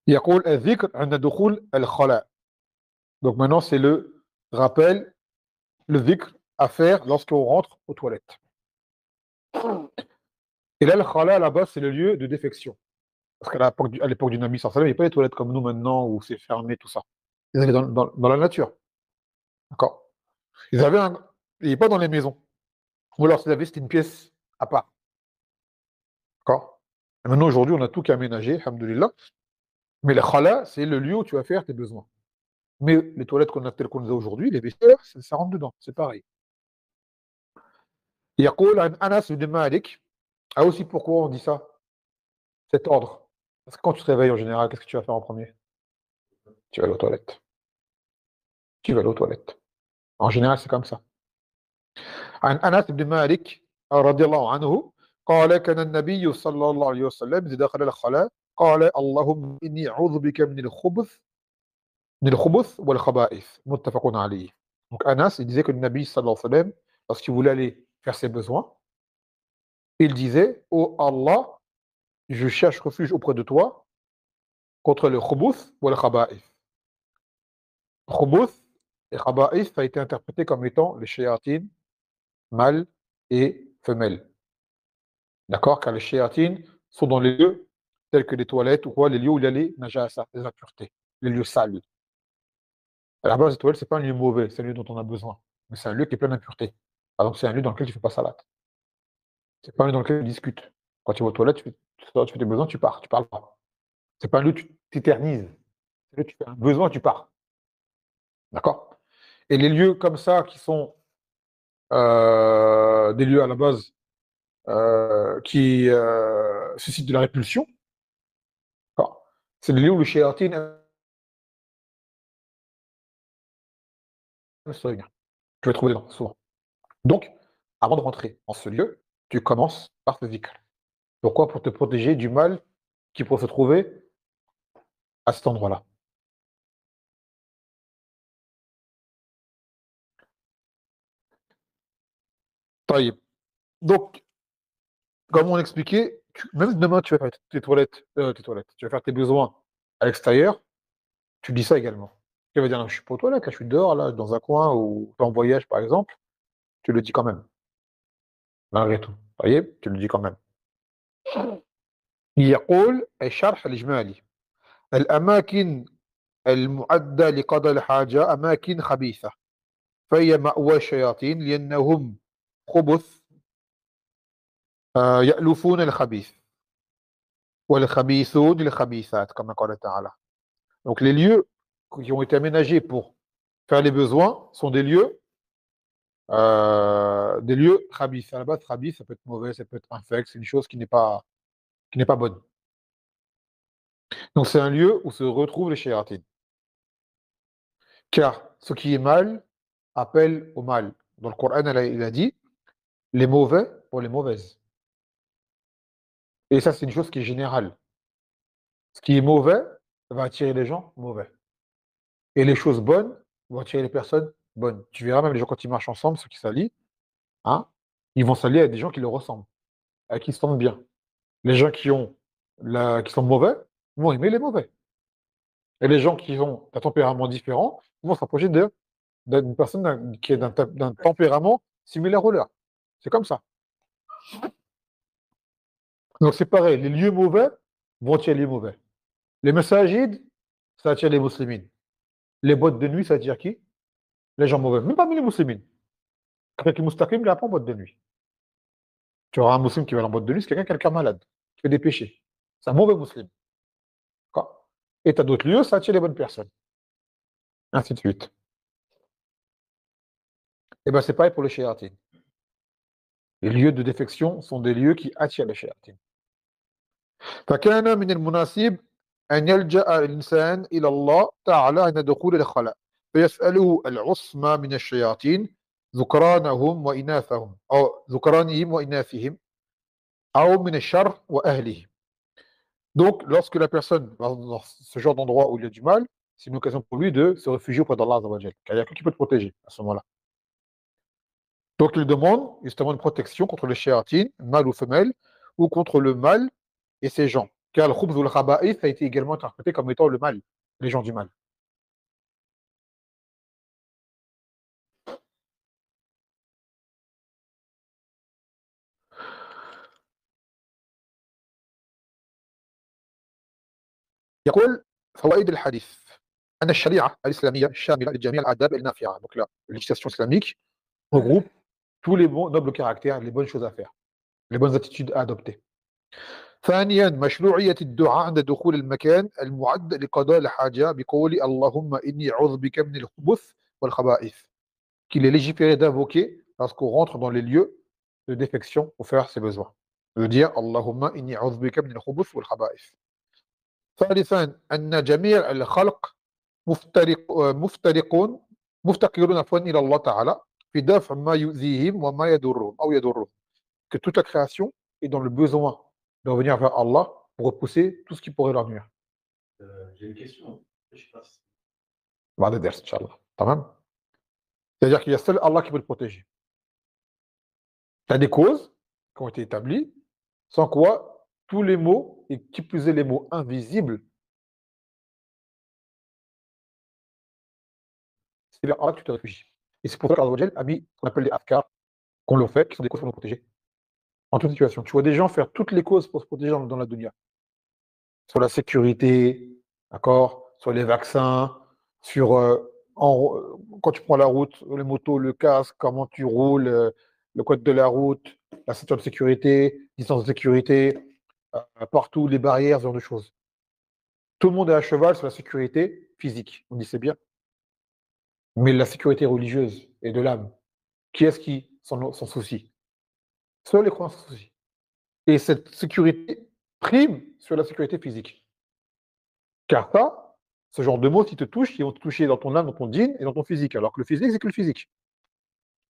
يقول الذكر عند دخول الخلاء. Donc maintenant, c'est le rappel, le dhikr à faire lorsqu'on rentre aux toilettes. Et là, le khala, là-bas, c'est le lieu de défection. Parce qu'à l'époque du Nabi sallallahu alayhi wa sallam, il n'y avait pas les toilettes comme nous maintenant, où c'est fermé, tout ça. Ils allaient dans la nature. D'accord? Ils avaient un... Ils n'étaient pas dans les maisons. Ou alors, s'ils avaient, c'était une pièce à part. D'accord? Et maintenant, aujourd'hui, on a tout qui est aménagé, alhamdoulilah. Mais le khala, c'est le lieu où tu vas faire tes besoins. Mais les toilettes telles qu'on les a aujourd'hui, les vestiaires, ça rentre dedans. C'est pareil. يقول عن أنس بن مالك. Ah aussi, pourquoi on dit ça? Cet ordre. Parce que quand tu te réveilles en général, qu'est-ce que tu vas faire en premier? Tu vas aller aux toilettes. Tu vas aller aux toilettes. En général, c'est comme ça. عن أنس بن مالك رضي الله عنه قال كان النبي صلى الله عليه وسلم إذا دخل الخلاء قال اللهم إني أعوذ بك من الخبث والخبائث متفق عليه. Donc Anas, il disait que le Nabi sallallahu alayhi wa sallam, lorsqu'il voulait aller faire ses besoins, il disait: oh Allah, je cherche refuge auprès de toi contre le khubuth ou le khaba'ith. Khubuth et khaba'ith, ça a été interprété comme étant les shayatines, mâles et femelles. D'accord? Car les shayatines sont dans les lieux tels que les toilettes ou quoi, les lieux où il y a les najasa, les impuretés, les lieux sales. À la base, les toilettes, c'est pas un lieu mauvais, c'est un lieu dont on a besoin. Mais c'est un lieu qui est plein d'impuretés. Par exemple, c'est un lieu dans lequel tu ne fais pas salat. C'est pas un lieu dans lequel tu discutes. Quand tu vas aux toilettes, tu fais tes besoins, tu pars, tu parles pas. C'est pas un lieu où tu t'éternises. C'est un lieu où tu fais un besoin, tu pars. D'accord? Et les lieux comme ça, qui sont des lieux à la base qui suscitent de la répulsion, d'accord, c'est des lieux où le shayatin aime se réunir. Tu vas trouver dedans, souvent. Donc, avant de rentrer en ce lieu, tu commences par ce zikr. Pourquoi? Pour te protéger du mal qui pourrait se trouver à cet endroit-là. طيب. Donc, comme on expliquait, même demain, tu vas faire tes toilettes, tu vas faire tes besoins à l'extérieur, tu dis ça également. Tu vas dire: «Non, je suis pas aux toilettes, là, je suis dehors, là, dans un coin ou en voyage», par exemple, tu le dis quand même, malgré tout. Vous voyez? Tu le dis quand même. يقول الشرح الإجمالي: الأماكن المُعدة لقضاء الحاجة أماكن خبيثة، فهي مأوى الشياطين لأنهم خبث يألفون الخبيث. وَالْخَبِيثُونَ لِلْخَبِيثَاتِ كما قال تعالى. Donc les lieux qui ont été aménagés pour faire les besoins sont des lieux khabith. À la base, khabith, ça peut être mauvais, ça peut être infect, c'est une chose qui n'est pas bonne. Donc c'est un lieu où se retrouvent les shayatines. Car ce qui est mal appelle au mal. Dans le Coran, il a dit les mauvais pour les mauvaises. Et ça, c'est une chose qui est générale. Ce qui est mauvais va attirer les gens mauvais. Et les choses bonnes vont attirer les personnes bonnes. Tu verras même les gens quand ils marchent ensemble, ceux qui s'allient, hein, ils vont s'allier à des gens qui leur ressemblent, à qui ils se sentent bien. Les gens qui sont mauvais vont aimer les mauvais. Et les gens qui ont un tempérament différent vont s'approcher d'une personne qui est d'un tempérament similaire au leur. C'est comme ça. Donc c'est pareil, les lieux mauvais vont attirer les mauvais. Les masajids, ça attire les muslimines. Les boîtes de nuit, ça attire qui? Les gens mauvais. Même parmi les muslimines. Quelqu'un qui est mustaqim, il n'a pas en boîte de nuit. Tu auras un musulman qui va en boîte de nuit, c'est quelqu'un qui a le cœur malade, qui fait des péchés. C'est un mauvais musulman. D'accord. Et tu as d'autres lieux, ça attire les bonnes personnes. Ainsi de suite. Et bien c'est pareil pour les shayatines. Les lieux de défection sont des lieux qui attirent les shayatines. فكان من المناسب أن يلجأ الإنسان إلى الله تعالى عند دخول الخلاء فيسأله العصمة من الشياطين ذكرانهم وإناثهم أو ذكرانهم وإناثهم أو من الشر وأهله. Donc, lorsque la personne va dans ce genre d'endroit où il y a du mal, c'est une occasion pour lui de se réfugier auprès d'Allah Azza wa Jal, car il n'y a que qui peut te protéger à ce moment-là. Donc, il demande justement une protection contre les shayatines, mâles ou femelles, ou contre le mal et ses gens. Car le khubz ou le khaba'ith a été également interprété comme étant le mal, les gens du mal. يقول فوائد الحديث أن الشريعة الإسلامية شاملة لجميع الآداب النافعة. Donc la législation islamique regroupe tous les bons nobles caractères, les bonnes choses à faire, les bonnes attitudes à adopter. ثانيا مشروعية الدعاء عند دخول المكان المعد لقضاء الحاجة بقول اللهم إني أعوذ بك من الخبث والخبائث. Qu'il est légiféré d'invoquer lorsqu'on rentre dans les lieux de défection pour faire ses besoins. De dire Allahumma inni a'udhu bika min al-khubuth wal khaba'ith. ثالثا أن جميع الخلق مفترقون مفتقرون عفوا إلى الله تعالى في دفع ما يؤذيهم وما يضرهم أو يضرهم. Que toute la création est dans le besoin de revenir vers Allah pour repousser tout ce qui pourrait leur nuire. J'ai une question. Je sais pas si- بعد الدرس إن شاء الله. تمام. C'est-à-dire qu'il y a seul Allah qui peut le protéger. Il y a des causes qui ont été établies, sans quoi tous les mots, et qui plus est les mots invisibles, c'est vers Allah que tu te réfugies. Et c'est pour ça qu'Allah a mis ce qu'on appelle les afkars, qu'on le fait, qui sont des causes pour nous protéger. En toute situation. Tu vois des gens faire toutes les causes pour se protéger dans la dunya. Sur la sécurité, d'accord, sur les vaccins, sur quand tu prends la route, les motos, le casque, comment tu roules, le code de la route, la ceinture de sécurité, distance de sécurité, partout, les barrières, ce genre de choses. Tout le monde est à cheval sur la sécurité physique. On dit c'est bien. Mais la sécurité religieuse et de l'âme, qui est-ce qui s'en soucie? Seuls les croyants s'en soucient. Et cette sécurité prime sur la sécurité physique. Car ça, ce genre de mots, s'ils te touchent, ils vont te toucher dans ton âme, dans ton djinn et dans ton physique. Alors que le physique, c'est que le physique.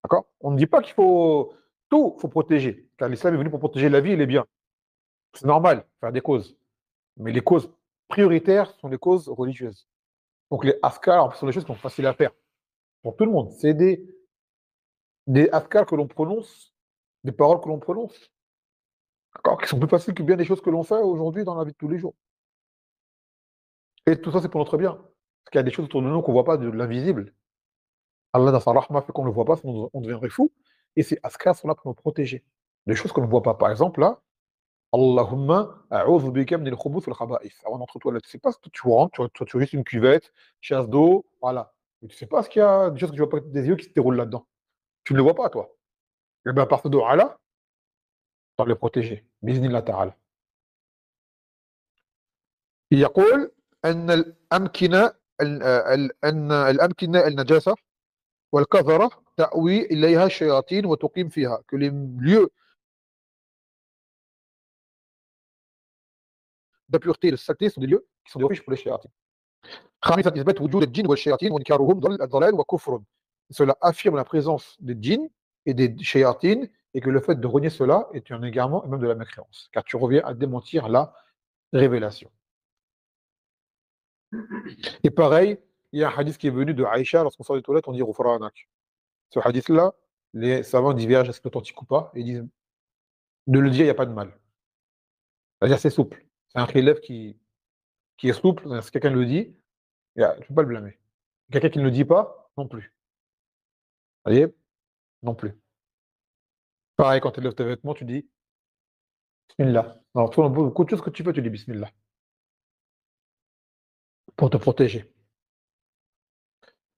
D'accord? On ne dit pas qu'il faut tout, faut protéger. Car l'islam est venu pour protéger la vie et les biens. C'est normal, faire des causes. Mais les causes prioritaires sont les causes religieuses. Donc les afkars sont des choses qui sont faciles à faire pour tout le monde. C'est des afkars que l'on prononce, des paroles que l'on prononce, d'accord, qui sont plus faciles que bien des choses que l'on fait aujourd'hui dans la vie de tous les jours. Et tout ça, c'est pour notre bien. Parce qu'il y a des choses autour de nous qu'on ne voit pas, de l'invisible. Allah, dans sa rahma, fait qu'on ne le voit pas, sinon on deviendrait fou. Et ces askars sont là pour nous protéger. Des choses qu'on ne voit pas. Par exemple, là, Allahumma a'udhu bika min al-khubuth wal khaba'ith. Avant d'entrer toi là, tu sais pas ce que tu rentres, tu as juste une cuvette, chasse d'eau, voilà. Mais tu sais pas ce qu'il y a, des choses que tu vois pas avec des yeux qui se déroulent là-dedans. Tu ne le vois pas, toi. Et bien, par ce doigt-là, tu dois le protéger. Bismillah ta'ala. يقول أن الأمكنة النجاسة والكثرة تأوي إليها الشياطين وتقيم فيها que les lieux d'impureté et de saleté sont des lieux qui sont des refuges pour les shayatin. خامسا إثبات وجود الجن والشياطين وإنكارهم ضلال وكفر. Cela affirme la présence des djinns et des shayatines et que le fait de renier cela est un égarement et même de la mécréance, car tu reviens à démentir la révélation. Et pareil, il y a un hadith qui est venu de Aïcha, lorsqu'on sort des toilettes, on dit Ghufranak. Ce hadith-là, les savants divergent, est-ce que c'est authentique ou pas, et ils disent de le dire, il n'y a pas de mal. C'est-à-dire, c'est souple. C'est un khilaf qui est souple, si quelqu'un le dit, tu ne peux pas le blâmer. Quelqu'un qui ne le dit pas, non plus. Vous voyez? Non plus. Pareil, quand tu lèves tes vêtements, tu dis Bismillah. Alors, toi, beaucoup de choses que tu fais, tu dis Bismillah. Pour te protéger.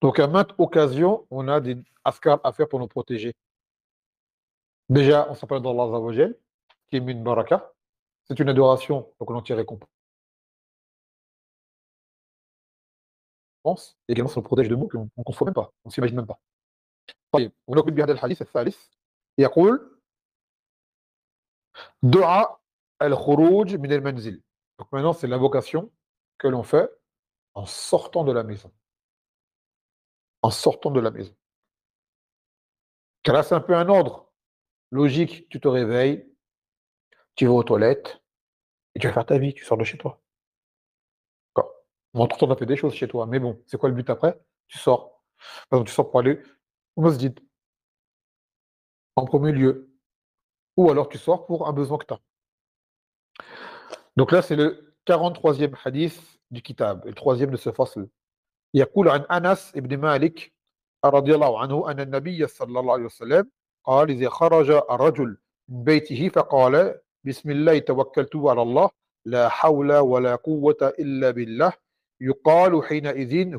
Donc, à maintes occasions, on a des askar à faire pour nous protéger. Déjà, on s'appelle d'Allah Azza wa Jal, qui est min baraka. C'est une adoration, donc on en tire récompense. Et également, ça nous protège de mots qu'on ne confond même pas, on ne s'imagine même pas. طيب ونكمل بهذا الحديث الثالث يقول دعاء الخروج من المنزل. Donc maintenant, c'est l'invocation que l'on fait en sortant de la maison. En sortant de la maison. Car là, c'est un peu un ordre logique. Tu te réveilles, tu vas aux toilettes, et tu vas faire ta vie, tu sors de chez toi. D'accord. Entre-temps, tu as fait des choses chez toi, mais bon, c'est quoi le but après? Tu sors. Par exemple, tu sors pour aller au masjid, en premier lieu. Ou alors tu sors pour un besoin que tu as. Donc là, c'est le 43e hadith du kitab, le troisième de ce fasl. يقول عن أنس بن مالك رضي الله عنه أن النبي صلى الله عليه وسلم قال إذا خرج الرجل من بيته فقال بسم الله توكلت على الله لا حول ولا قوة إلا بالله يقال حينئذ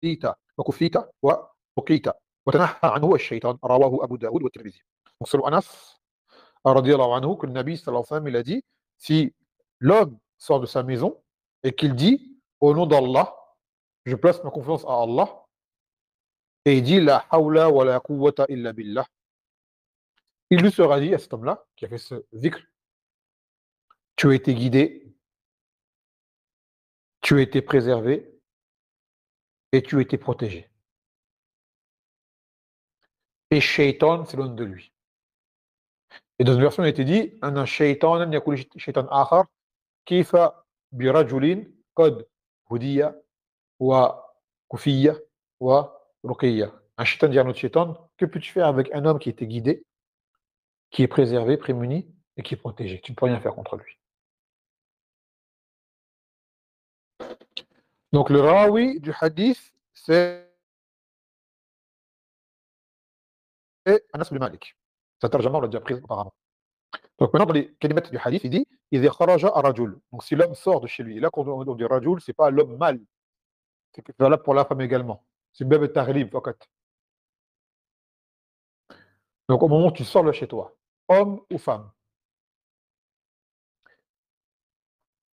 هديت وكفيت ووقيت وتنحى عنه الشيطان رواه أبو داود والترمذي. Donc selon Anas, radiallahu anhu, que le Nabi sallallahu alayhi wa sallam, il a dit, si l'homme sort de sa maison et qu'il dit, au nom d'Allah, je place ma confiance à Allah, et il dit, la hawla wa la quwwata illa billah, il lui sera dit à cet homme-là, qui a fait ce zikr, tu as été guidé, tu as été préservé, et tu as été protégé. Et shaitan s'éloigne de lui. Et dans une version, il a été dit, un shaitan yakul shaitan akhar, kifa bi rajulin qad hudiya wa kufiya wa ruqiyya. Un shaitan dit à un autre shaitan, que peux-tu faire avec un homme qui était guidé, qui est préservé, prémuni et qui est protégé? Tu ne peux rien faire contre lui. Donc le rawi du hadith, c'est Anas bin Malik. Ça tarjama, on l'a déjà pris auparavant. Donc maintenant, dans les kalimat du hadith, il dit إذا خرج الرجل. Donc si l'homme sort de chez lui, et là quand on dit rajul, c'est pas l'homme mâle, c'est valable pour la femme également. C'est bab al-taghlib faqat. Donc au moment où tu sors de chez toi, homme ou femme,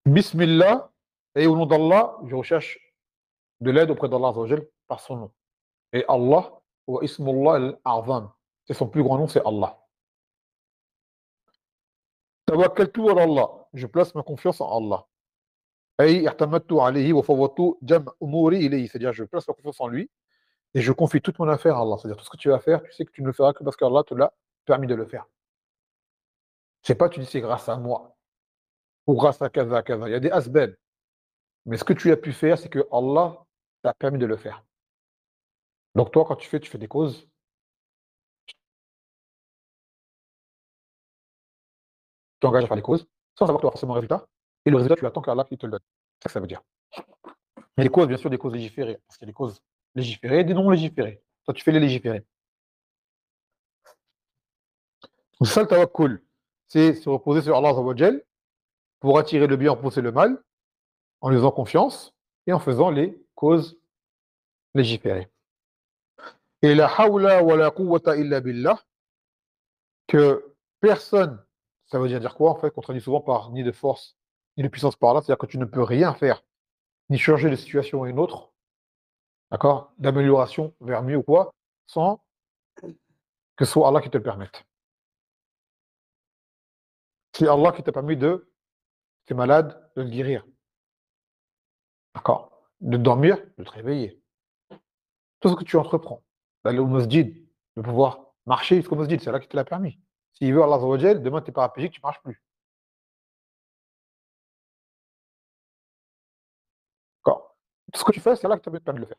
Bismillah, et au nom d'Allah, je recherche de l'aide auprès d'Allah Azza wa Jal par son nom. Et Allah, wa ismullah al-a'zam, c'est son plus grand nom, c'est Allah. Tawakkaltu ala Allah, je place ma confiance en Allah. Ay i'tamadtu alayhi wa fawwadtu jam' umuri ilayhi, c'est-à-dire je place ma confiance en lui et je confie toute mon affaire à Allah. C'est-à-dire tout ce que tu vas faire, tu sais que tu ne le feras que parce qu'Allah te l'a permis de le faire. C'est pas tu dis c'est grâce à moi ou grâce à kaza kaza. Il y a des asbab. Mais ce que tu as pu faire, c'est que Allah t'a permis de le faire. Donc toi, quand tu fais des causes, tu t'engages à faire des causes, sans avoir toi forcément un résultat, et le résultat, tu attends qu'Allah qui te le donne. C'est ça que ça veut dire. Il y a des causes, bien sûr, des causes légiférées, parce qu'il y a des causes légiférées et des non légiférées. Toi, tu fais les légiférés. Donc c'est ça le tawakkul, c'est se reposer sur Allah Azza wa Jal pour attirer le bien, repousser le mal, en lui faisant confiance et en faisant les causes légiférées. Et la hawla wa la quwwata illa billah, que personne ça veut dire quoi en fait? Qu'on traduit souvent par ni de force, ni de puissance par là, c'est-à-dire que tu ne peux rien faire, ni changer de situation à une autre, d'accord? D'amélioration vers mieux ou quoi, sans que ce soit Allah qui te le permette. C'est Allah qui t'a permis de tu es malade, de le guérir, d'accord? De dormir, de te réveiller. Tout ce que tu entreprends, d'aller au masjid, de pouvoir marcher jusqu'au masjid, c'est Allah qui te l'a permis. S'il veut Allah Azza wa Jal, demain tu es paraplégique, tu marches plus, d'accord? Tout ce que tu fais, c'est Allah qui t'a permis de le faire.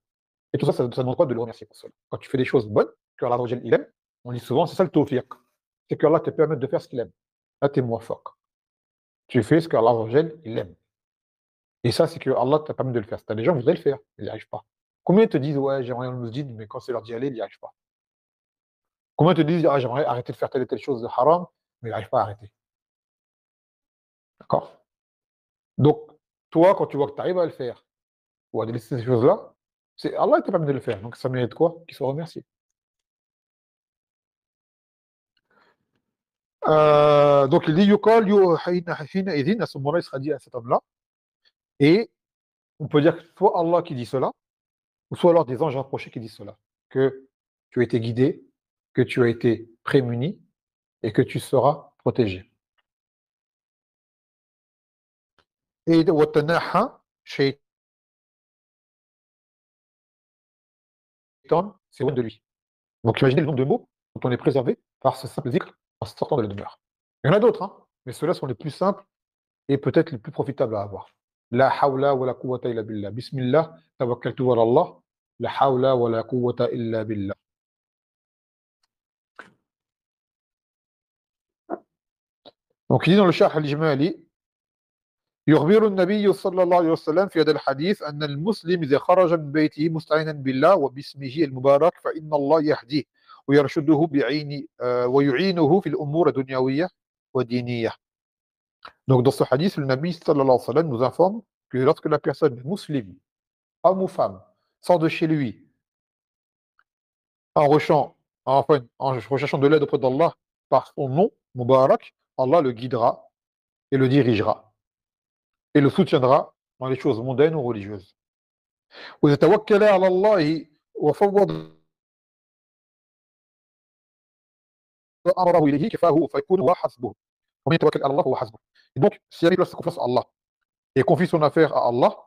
Et tout ça, ça demande quoi? De le remercier pour cela. Quand tu fais des choses bonnes, que Allah Azza wa Jal, il aime, on dit souvent, c'est ça le tawfiq. C'est que Allah te permet de faire ce qu'il aime. Là, tu es muwaffaq. Tu fais ce que Allah Azza wa Jal, il aime. Et ça, c'est que Allah t'a permis de le faire. Tu as des gens qui voudraient le faire, ils n'y arrivent pas. Combien te disent: «Ouais, j'aimerais aller au masjid», mais quand c'est l'heure d'y aller, ils n'y arrivent pas? Combien te disent: «Ah, j'aimerais arrêter de faire telle et telle chose de haram», mais ils n'arrivent pas à arrêter, d'accord? Donc, toi, quand tu vois que tu arrives à le faire ou à délaisser ces choses-là, c'est Allah qui t'a permis de le faire, donc ça mérite quoi? Qu'il soit remercié. Donc il dit: «Yuqal yu hina-idhin», à ce moment-là, il sera dit à cet homme-là, et on peut dire que soit Allah qui dit cela, ou soit alors des anges rapprochés qui disent cela, que tu as été guidé, que tu as été prémuni et que tu seras protégé. Et وَتَنَاحَى شَيْطَانٌ, c'est loin de lui. Donc imaginez le nombre de mots dont on est préservé par ce simple zikr en sortant de la demeure. Il y en a d'autres, hein, mais ceux-là sont les plus simples et peut-être les plus profitables à avoir. La hawla wa la quwwata illa billah. Bismillah, tawakkaltu ala Allah. La hawla wa la quwwata illa billah. Donc il dit dans le Sharh al-Ijmali: يخبر النبي صلى الله عليه وسلم في هذا الحديث أن المسلم إذا خرج من بيته مستعينا بالله وباسمه المبارك فإن الله يهديه ويرشده بعين ويعينه في الأمور الدنيوية ودينية. Donc dans ce hadith, le Nabi sallallahu alayhi wa sallam nous informe que lorsque la personne musulmane, homme ou femme, sort de chez lui en, en recherchant de l'aide auprès d'Allah par son nom, Mubarak, Allah le guidera et le dirigera et le soutiendra dans les choses mondaines ou religieuses. وإذا توكل على الله وفوض أمره إليه كفاه فيكون هو حسبه ومن يتوكل على الله هو حسبه. Et donc, si elle place sa confiance à Allah et confie son affaire à Allah,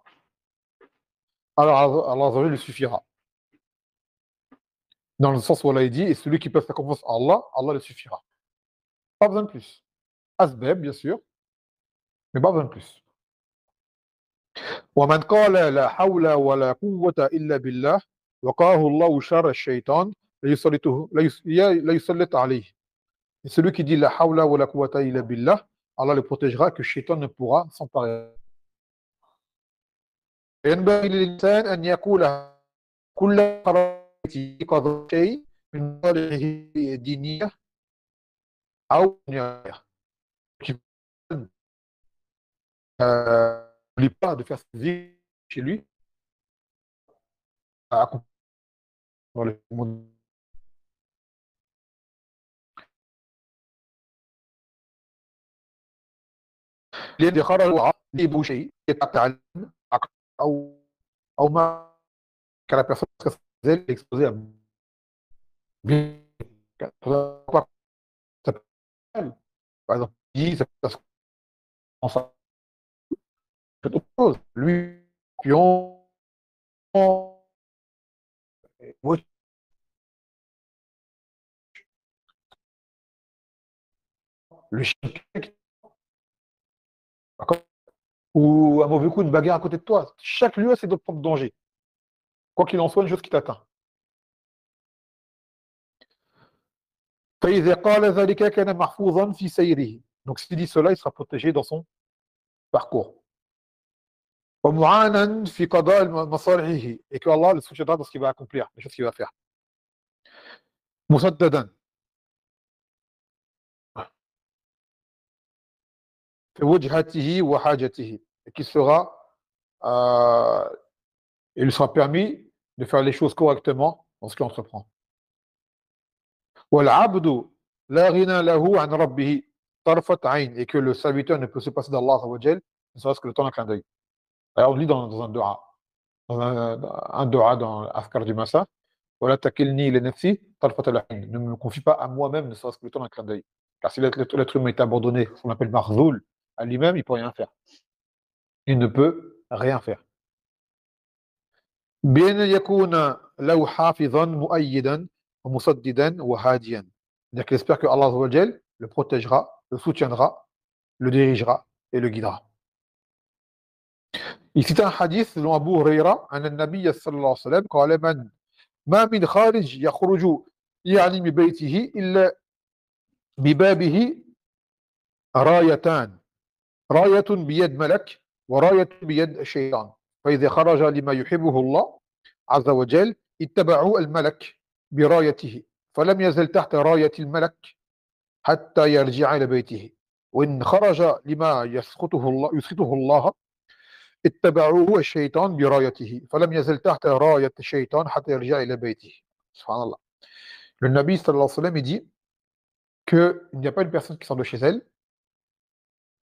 alors Allah lui suffira. Dans le sens où Allah dit, et celui qui place sa confiance à Allah, Allah le suffira. Pas besoin de plus. Asbab, bien sûr, mais pas besoin de plus. ومن قال لا حول ولا قوة إلا بالله وقاه الله شر الشيطان لا يسلط عليه. Et celui qui dit la hawla wa la quwwata illa billah, Allah le protégera, que Shaitan ne pourra s'emparer. ينبغي للإنسان أن يقول كل قرارته قضاء شيء من مصالحه الدينية أو دنيوية. N'oublie pas de faire ses zikr chez lui, à accomplir dans le monde. لأن خرج يجيب شيء يتعلم أو أو ما que la personne est exposée à bien. Ça peut être, par exemple, il ça peut se autre chose. Lui, pion, moi, le chien, d'accord, ou un mauvais coup, une bagarre à côté de toi. Chaque lieu a ses propres dangers. Quoi qu'il en soit, une chose qui t'atteint. فإذا قال ذلك كان محفوظا في سيره. Donc s'il dit cela, il sera protégé dans son parcours. ومعانا في قضاء مصالحه, et que Allah le soutiendra dans ce qu'il va accomplir, les choses qu'il va faire. مسددا في وجهته وحاجته, et qui sera il lui sera permis de faire les choses correctement dans ce qu'il entreprend. والعبد لا غنى له عن ربه. طرفة عين, et que le serviteur ne peut se passer d'Allah Azza wa Jal, ne serait-ce que le temps d'un clin d'œil. Alors on lit dans un dua, un dua dans l'Afkar du Massa, Wala takilni li nafsi tarfat al-ayn. Ne me confie pas à moi-même, ne serait-ce que le temps d'un clin d'œil. Car si l'être humain est abandonné, ce qu'on appelle marzoul, à lui-même, il ne peut rien faire. Il ne peut rien faire. بأن يكون له حافظا مؤيدا ومسددا وهاديا. C'est-à-dire qu'il espère que Allah Azza wa Jal le protégera, le soutiendra, le dirigera et le guidera. Il cite un hadith selon Abu Huraira, أن النبي صلى الله عليه وسلم قال ما من خارج يخرج يعني من بيته إلا ببابه رايتان راية بيد ملك وراية بيد الشيطان فإذا خرج لما يحبه الله عز وجل اتبعوا الملك برايته فلم يزل تحت راية الملك حتى يرجع إلى بيته وإن خرج لما يسخطه الله اتبعوه الشيطان برايته فلم يزل تحت راية الشيطان حتى يرجع إلى بيته. Subhanallah. Le Nabi sallallahu alayhi wa sallam il dit qu'il n'y a pas une personne qui sort de chez elle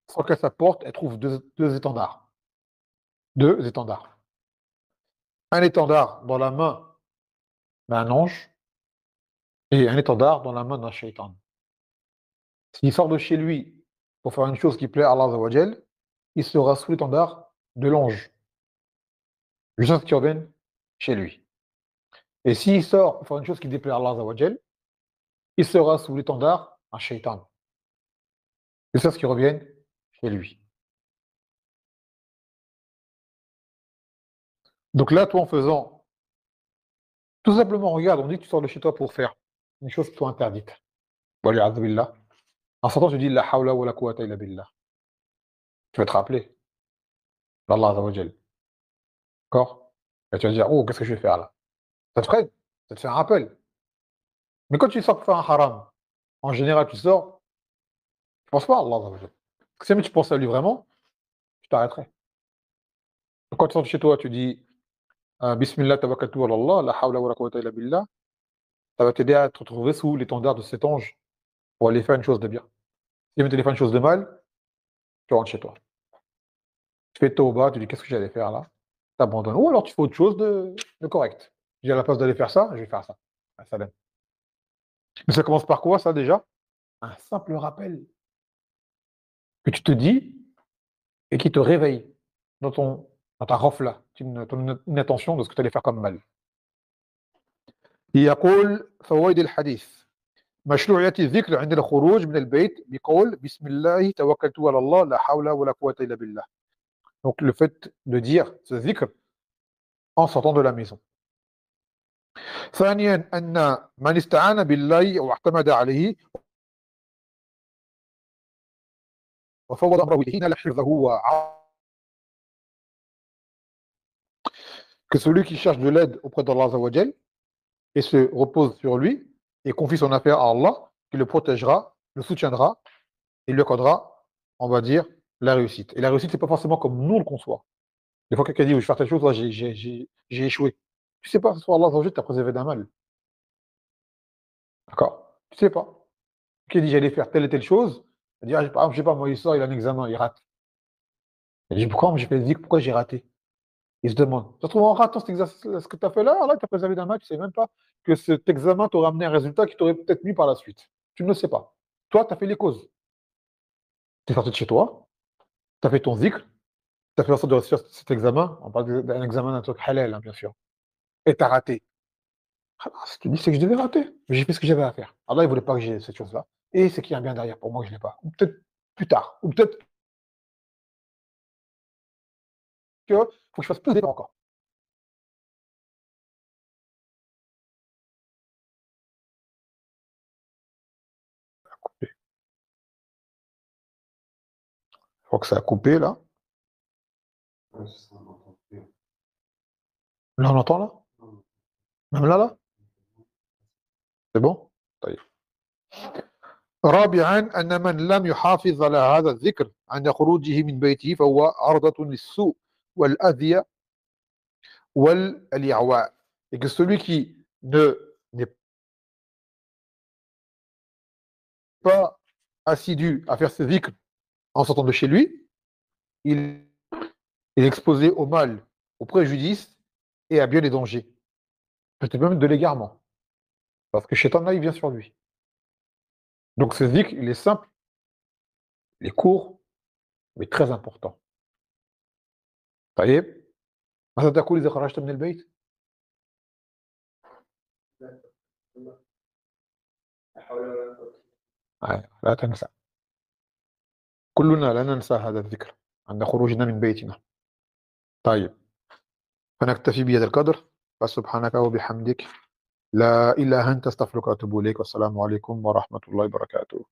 sans qu'à sa porte elle trouve deux étendards. Deux étendards. Un étendard dans la main d'un ange et un étendard dans la main d'un shaitan. S'il sort de chez lui pour faire une chose qui plaît à Allah Azza wa Jal, il sera sous l'étendard de l'ange, jusqu'à ce qu'il revienne chez lui. Et s'il sort pour faire une chose qui déplaît à Allah Azza wa Jal, il sera sous l'étendard d'un shaitan, jusqu'à ce qu'il revienne chez lui. Donc là, toi, en faisant, tout simplement, regarde, on dit que tu sors de chez toi pour faire une chose qui soit interdite. Wali'adhu billah. En sortant, tu dis la hawla wa la quwwata illa billah. Tu vas te rappeler d'Allah Azza wa Jal. D'accord? Et tu vas dire, oh, qu'est-ce que je vais faire là? Ça te freine, ça te fait un rappel. Mais quand tu sors pour faire un haram, en général, tu sors, tu penses pas à Allah Azza wa Jal. Parce que si jamais tu penses à lui vraiment, tu t'arrêterais. Donc, quand tu sors de chez toi, tu dis Bismillah tawakkaltu ala Allah, la hawla wa la quwwata illa billah. Ça va t'aider à te retrouver sous l'étendard de cet ange pour aller faire une chose de bien. Si jamais tu allais faire une chose de mal, tu rentres chez toi. Tu fais tauba, tu dis qu'est-ce que j'allais faire là? Tu abandonnes. Ou alors tu fais autre chose de correct. Tu dis à la place d'aller faire ça, je vais faire ça. Ah, salam. Mais ça commence par quoi ça déjà? Un simple rappel que tu te dis et qui te réveille dans ta rafla, ton inattention de ce que tu allais faire comme mal. يقول فوائد الحديث مشروعية الذكر عند الخروج من البيت بقول بسم الله توكلت على الله لا حول ولا قوة إلا بالله. Donc le fait de dire ce zikr en sortant de la maison. ثانيا أن من استعان بالله واعتمد عليه وفوض أمره إليه نال حفظه que celui qui cherche de l'aide auprès d'Allah Azza wa Jal et se repose sur lui et confie son affaire à Allah, qui le protégera, le soutiendra et lui accordera, on va dire, la réussite. Et la réussite, c'est pas forcément comme nous le conçoit. Des fois, quelqu'un dit, oui, je vais faire telle chose, là, j'ai échoué. Tu sais pas, ce soir, Allah Azza wa Jal t'a préservé d'un mal. D'accord? Tu sais pas. Qui dit, j'allais faire telle et telle chose, il dit, ah, par exemple, je sais pas, moi, il sort, il a un examen, il rate. Il dit, pourquoi moi, j'ai fait le zikr, pourquoi j'ai raté? Il se demande. Ça se trouve, en ratant cet exercice, ce que tu as fait là, Allah t'a préservé d'un mal, tu sais même pas que cet examen t'aurait amené un résultat qui t'aurait peut-être mis par la suite. Tu ne le sais pas. Toi, tu as fait les causes. Tu es sorti de chez toi, tu as fait ton zikr, tu as fait en sorte de réussir cet examen. On parle d'un examen d'un truc halal, hein, bien sûr. Et tu as raté. Ah, ce que tu dis, c'est que je devais rater. Mais j'ai fait ce que j'avais à faire. Allah, il voulait pas que j'ai cette chose-là. Et c'est qu'il y a un bien derrière pour moi que je ne l'ai pas. Ou peut-être plus tard. Ou peut-être que faut que je fasse plus d'efforts encore. Je crois que ça a coupé là. Ouais, c'est ça, on entend plus. Là, on entend là? Même là, là? C'est bon? طيب. رابعا أن من لم يحافظ على هذا الذكر عند خروجه من بيته فهو عرضة للسوء والأذية والإعواء. Et que celui qui n'est pas assidu à faire ses dhikr en sortant de chez lui, il est exposé au mal, au préjudice et à bien des dangers. Peut-être même de l'égarement. Parce que Shaitan, là, il vient sur lui. Donc ce dhikr, il est simple, il est court, mais très important. طيب ماذا تقول إذا خرجت من البيت؟ لا حول ولا قوة. لا تنسى كلنا لا ننسى هذا الذكر عند خروجنا من بيتنا. طيب فنكتفي بهذا القدر فسبحانك وبحمدك لا إله إلا أنت أستغفرك وأتوب إليك والسلام عليكم ورحمة الله وبركاته.